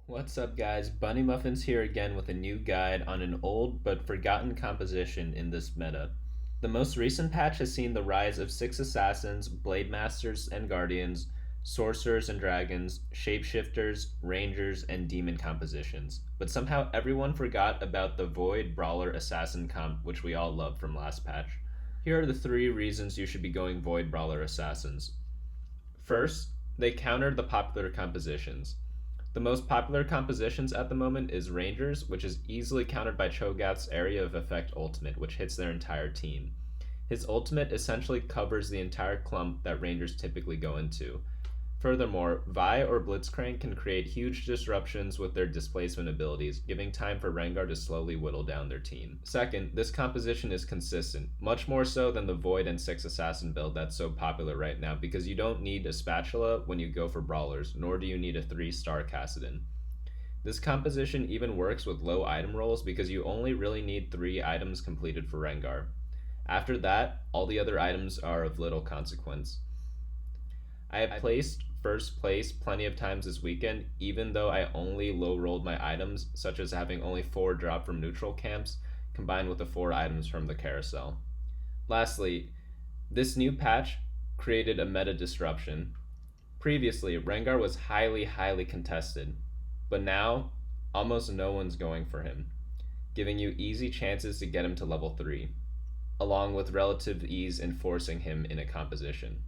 What's up, guys? Bunnymuffins here again with a new guide on an old but forgotten composition in this meta. The most recent patch has seen the rise of 6 assassins, blademasters and guardians, sorcerers and dragons, shapeshifters, rangers, and demon compositions. But somehow everyone forgot about the void brawler assassin comp, which we all loved from last patch. Here are the 3 reasons you should be going void brawler assassins. First, they countered the popular compositions. The most popular compositions at the moment is Rangers, which is easily countered by Cho'Gath's Area of Effect ultimate, which hits their entire team. His ultimate essentially covers the entire clump that Rangers typically go into. Furthermore, Vi or Blitzcrank can create huge disruptions with their displacement abilities, giving time for Rengar to slowly whittle down their team. Second, this composition is consistent, much more so than the Void and 6 Assassin build that's so popular right now, because you don't need a spatula when you go for brawlers, nor do you need a 3-star Kassadin. This composition even works with low item rolls because you only really need 3 items completed for Rengar. After that, all the other items are of little consequence. I have placed first place plenty of times this weekend, even though I only low rolled my items, such as having only 4 drop from neutral camps, combined with the 4 items from the carousel. Lastly, this new patch created a meta disruption. Previously, Rengar was highly contested, but now almost no one's going for him, giving you easy chances to get him to level 3, along with relative ease in forcing him in a composition.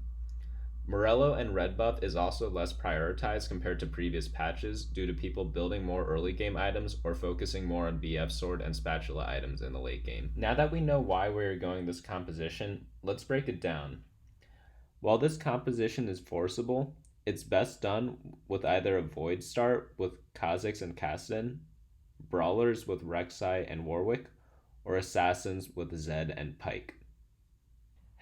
Morello and red buff is also less prioritized compared to previous patches due to people building more early game items or focusing more on BF sword and spatula items in the late game. Now that we know why we're going this composition, let's break it down. While this composition is forcible, it's best done with either a void start with Kha'Zix and Kassadin, brawlers with Rek'Sai and Warwick, or assassins with Zed and Pyke.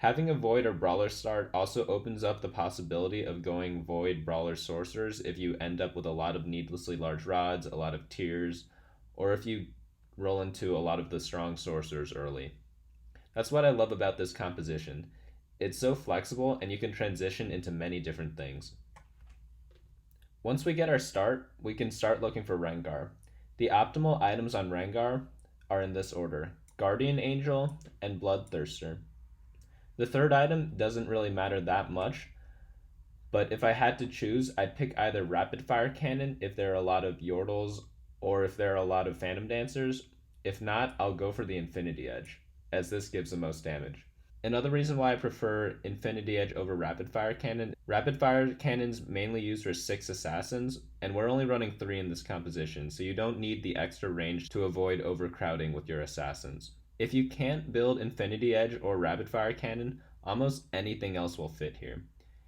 Having a Void or Brawler start also opens up the possibility of going Void Brawler Sorcerers if you end up with a lot of needlessly large rods, a lot of tiers, or if you roll into a lot of the strong Sorcerers early. That's what I love about this composition. It's so flexible and you can transition into many different things. Once we get our start, we can start looking for Rengar. The optimal items on Rengar are in this order: Guardian Angel and Bloodthirster. The third item doesn't really matter that much, but if I had to choose, I'd pick either Rapid Fire Cannon if there are a lot of Yordles or if there are a lot of Phantom Dancers. If not, I'll go for the Infinity Edge, as this gives the most damage. Another reason why I prefer Infinity Edge over Rapid Fire Cannon's mainly used for 6 assassins, and we're only running 3 in this composition, so you don't need the extra range to avoid overcrowding with your assassins. If you can't build Infinity Edge or Rapid Fire Cannon, almost anything else will fit here.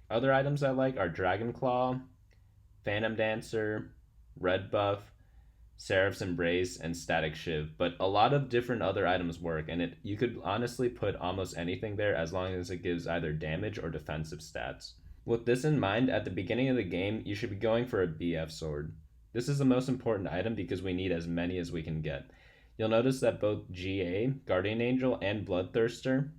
Other items I like are Dragon Claw, Phantom Dancer, Red Buff, Seraph's Embrace, and Static Shiv, but a lot of different other items work, and you could honestly put almost anything there as long as it gives either damage or defensive stats. With this in mind, at the beginning of the game, you should be going for a BF sword. This is the most important item because we need as many as we can get. You'll notice that both GA, Guardian Angel, and Bloodthirster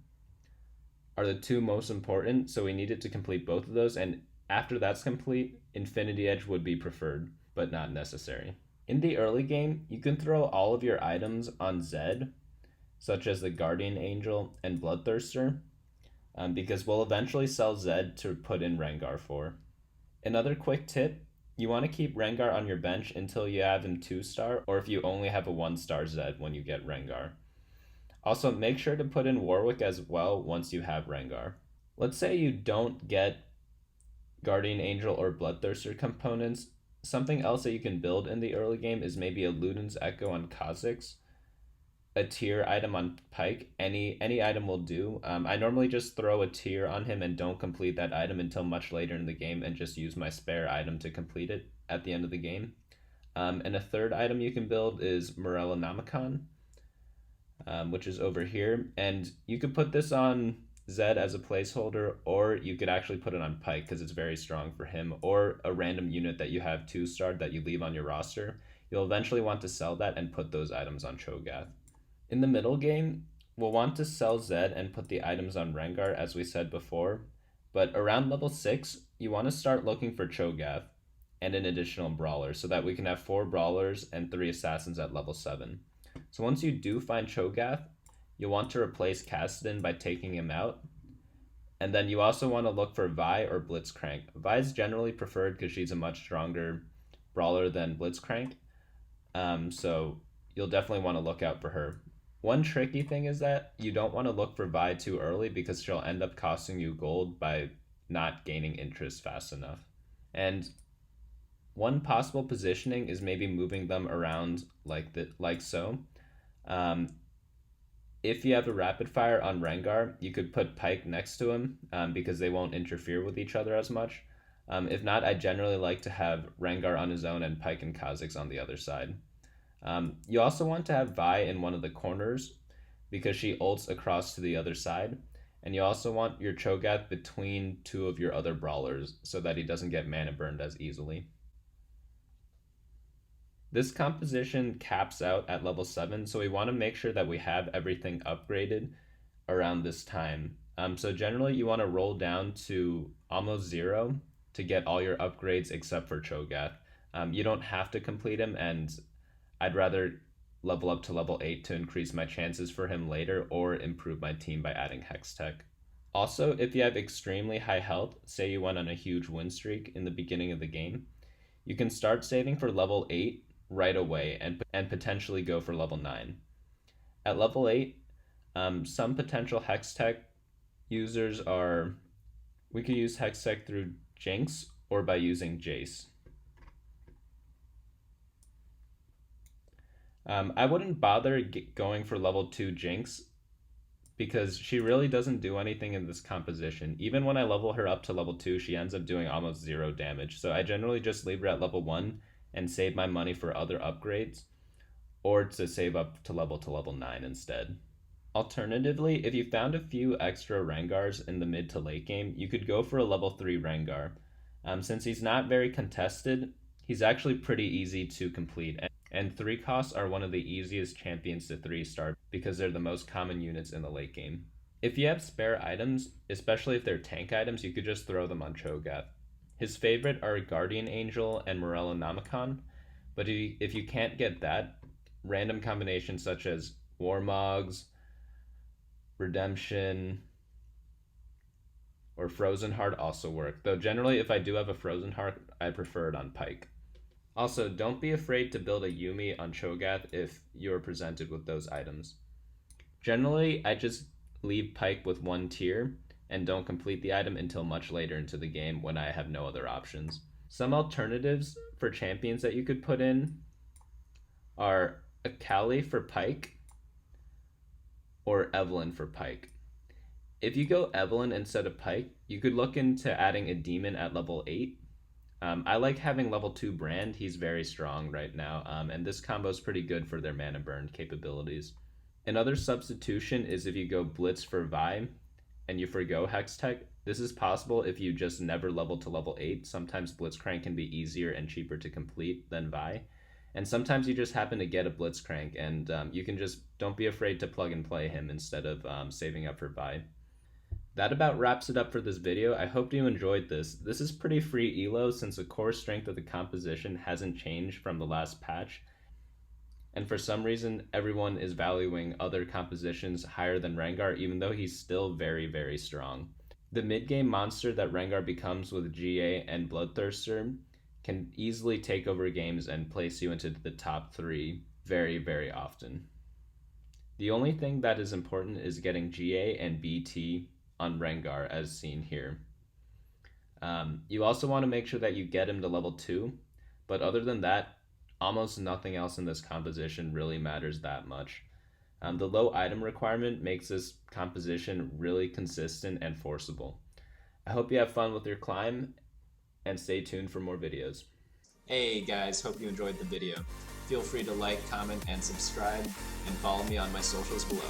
are the 2 most important, so we needed to complete both of those, and after that's complete, Infinity Edge would be preferred, but not necessary. In the early game, you can throw all of your items on Zed, such as the Guardian Angel and Bloodthirster, because we'll eventually sell Zed to put in Rengar for. Another quick tip: you want to keep Rengar on your bench until you have him 2-star, or if you only have a 1-star Zed when you get Rengar. Also, make sure to put in Warwick as well once you have Rengar. Let's say you don't get Guardian Angel or Bloodthirster components. Something else that you can build in the early game is maybe a Luden's Echo on Kha'Zix, a tier item on Pyke. Any item will do. I normally just throw a tier on him and don't complete that item until much later in the game and just use my spare item to complete it at the end of the game. And a third item you can build is Morello Namicon, which is over here. And you could put this on Zed as a placeholder, or you could actually put it on Pyke because it's very strong for him, or a random unit that you have 2-starred that you leave on your roster. You'll eventually want to sell that and put those items on Cho'Gath. In the middle game, we'll want to sell Zed and put the items on Rengar, as we said before, but around level 6, you want to start looking for Cho'Gath. and an additional brawler, so that we can have 4 brawlers and 3 assassins at level 7. So once you do find Cho'gath, you'll want to replace Kassadin by taking him out. And then you also want to look for Vi or Blitzcrank. Vi is generally preferred because she's a much stronger brawler than Blitzcrank. So you'll definitely want to look out for her. One tricky thing is that you don't want to look for Vi too early because she'll end up costing you gold by not gaining interest fast enough. And one possible positioning is maybe moving them around like so. If you have a rapid fire on Rengar, you could put Pyke next to him because they won't interfere with each other as much. If not, I generally like to have Rengar on his own and Pyke and Kha'Zix on the other side. You also want to have Vi in one of the corners because she ults across to the other side. And you also want your Cho'gath between 2 of your other brawlers so that he doesn't get mana burned as easily. This composition caps out at level 7, so we want to make sure that we have everything upgraded around this time. So generally you want to roll down to almost 0 to get all your upgrades except for Cho'gath. You don't have to complete him, and I'd rather level up to level 8 to increase my chances for him later or improve my team by adding Hex Tech. Also, if you have extremely high health, say you went on a huge win streak in the beginning of the game, you can start saving for level 8 right away and potentially go for level 9. At level 8, some potential Hex Tech users are, we could use Hex Tech through Jinx or by using Jace. I wouldn't bother going for level 2 Jinx because she really doesn't do anything in this composition. Even when I level her up to level 2, she ends up doing almost 0 damage. So I generally just leave her at level 1 and save my money for other upgrades, or to save up to level 9 instead. Alternatively, if you found a few extra Rengars in the mid to late game, you could go for a level 3 Rengar. Since he's not very contested, he's actually pretty easy to complete, and 3 costs are one of the easiest champions to 3-star because they're the most common units in the late game. If you have spare items, especially if they're tank items, you could just throw them on Cho'gath. His favorite are Guardian Angel and Morellonomicon, but if you can't get that, random combinations such as Warmogs, Redemption, or Frozen Heart also work, though generally if I do have a Frozen Heart, I prefer it on Pyke. Also, don't be afraid to build a Yuumi on Cho'gath if you're presented with those items. Generally, I just leave Pyke with 1 tier and don't complete the item until much later into the game when I have no other options. Some alternatives for champions that you could put in are Akali for Pyke or Evelynn for Pyke. If you go Evelynn instead of Pyke, you could look into adding a demon at level 8. I like having level 2 Brand. He's very strong right now, and this combo is pretty good for their mana burn capabilities. Another substitution is if you go Blitz for Vi and you forgo Hex Tech. This is possible if you just never level to level 8. Sometimes Blitzcrank can be easier and cheaper to complete than Vi. And sometimes you just happen to get a Blitzcrank, and you can just, don't be afraid to plug and play him instead of saving up for Vi. That about wraps it up for this video. I hope you enjoyed this. This is pretty free elo since the core strength of the composition hasn't changed from the last patch. And for some reason, everyone is valuing other compositions higher than Rengar, even though he's still very, very strong. The mid-game monster that Rengar becomes with GA and Bloodthirster can easily take over games and place you into the top 3 very, very often. The only thing that is important is getting GA and BT on Rengar, as seen here. You also want to make sure that you get him to level 2, but other than that, almost nothing else in this composition really matters that much. The low item requirement makes this composition really consistent and forceable. I hope you have fun with your climb, and stay tuned for more videos. Hey guys, hope you enjoyed the video. Feel free to like, comment, and subscribe, and follow me on my socials below.